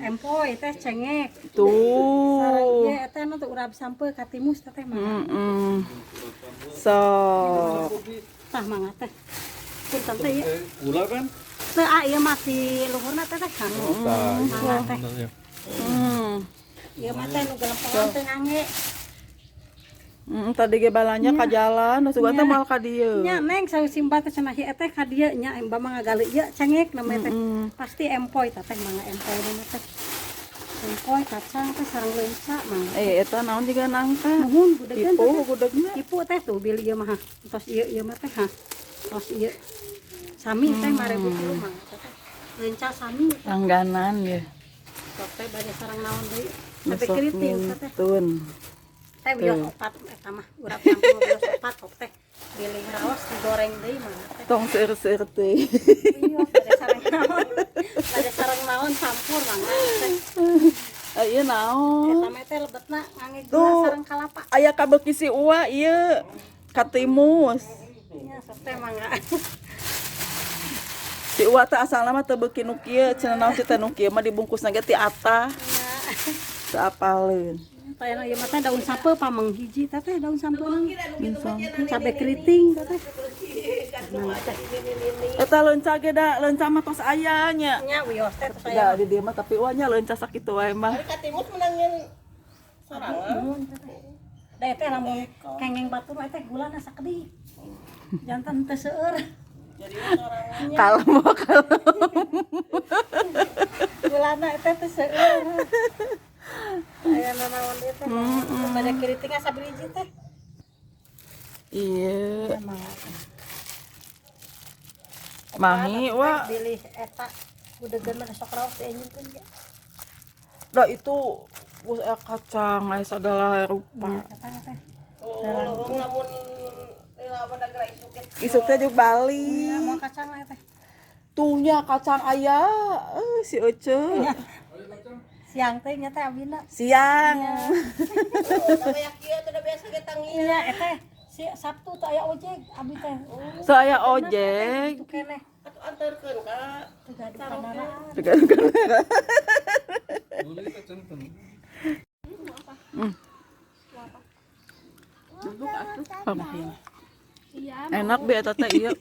empoy teh cengek. Tuh. Sareng ieu eta nu teu urap sampeun ka timus teh mah. So. Tah mangga teh. Punten teh ieu. Gula kan? Teu ieu mah ti luhurna teh teh kan. Mangga teh. Ieu mah teh nu gelempengan teu ngange. Tadi ge balanya ka jalan, sugan teh moal ka dieu. Nya neng sawi simba teh cenah ieu teh ka dieu nya emba mah ngagali ieu cengek namanya teh. Pasti empoy teh mangga empoy namanya teh. Empoy kacang teh sareng leunca mangga. Eta naon juga nangka. Nuhun budegeun Tipu teh. budegna. Tipu teh tuh beli ieu mah. Tos ieu mah teh ha. Tos ieu. Sami teh 5.000 kilo mangga teh. Leunca sami teh. Langganan ya. Sok teh bade sareng naon deui. Sampai keriting teh. Tun. Teh wios opat eta mah urap campur wios opat kok teh. Bilih raos digoreng deui mah teh. Tong seueur-seueur teh. Wios bade sareng naon. Bade sareng naon campur mangga teh. Ieu naon? Eta mah teh lebetna ngangge gula sareng kalapa. Aya kabeuki si Uwa ieu ka timus. Nya sok teh mangga. Si Uwa teh asalna mah teu beuki nu kieu, cenah naon si teh nu kieu mah dibungkusna ge ti atah. Teu apaleun. Tayana ieu mah teh daun sampeu pameng hiji teh daun sampeu cabe keriting teh. Eta leunca ge da, leunca mah tos aya nya. Nya wios teh teh saya. Da di dieu mah tapi Uwa nya leunca sakitu wae mah. Katimus menangin sorangan. Da teh lamun kengeng batur mah teh gulana sakedi. Jantan teu seueur. Jadi sorangan. Kalem kalem. Gulana teh teu seueur. Aya nanaon ieu teh. Bade keriting asa hiji teh. Iya. Mahi Wa. Bilih eta budegeun mah sok raos teh nyimpen ge. Da itu bus kacang aya segala rupa. Oh, lamun lamun dagra isuket. Isuk teh jeung Bali. Mau kacang teh. Tuhnya kacang aya, si Ece. Siang teh nya teh abina. Siang. Tapi ya kieu teh udah biasa ge tangi. Iya eta si Sabtu teh aya ojek abi teh. So aya ojek. Itu keneh. Atuh anterkeun ka. Teu gaduh kanaraan. Degan kamera. Dulu itu centeng. Enak be eta teh ieu.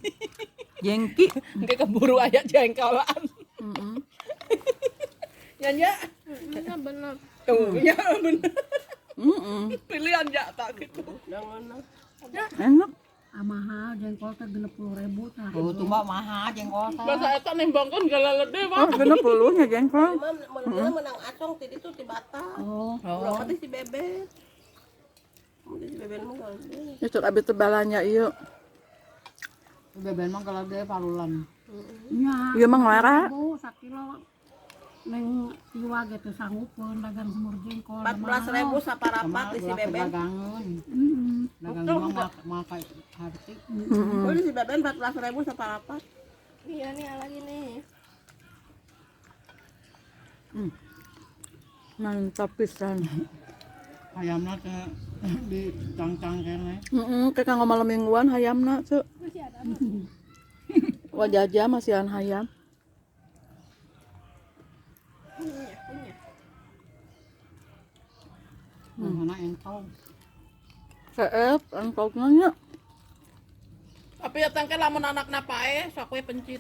Jengki. Engke keburu aya jengkolan. Nya. Bener. Tuh, nya bener. Pilihan ya tak gitu. Jangan. Enak. Mahal jengkol teh 60.000 tah. Oh, tuh mbak mahal jengkol teh. Masa eta nembangkeun galalede mah. Oh, 60 nya jengkol. Menang acong ti ditu ti Batak. Oh. Urang teh si Bebe. Si Bebe mah Ya cok abi teh balanya ieu. Beben mah kalau dia parulan. Nya. Ieu mah nglara. Bu sakilo neng iwa gitu sanggupeun dagang semur jengkol. 14.000 saparapat di si Bebe. Dagangan. Dagang mah makai harti. Oh, di si Bebe 14.000 saparapat. Iya nih lagi nih. Mantap pisan. Ayamna teh di cang-cang kene. Kayak kanggo malam mingguan hayamna cek. Wajah masihan hayam. Mana engkau? Seep engkau nya. Tapi ya tangke lamun anakna pae sok we pencit.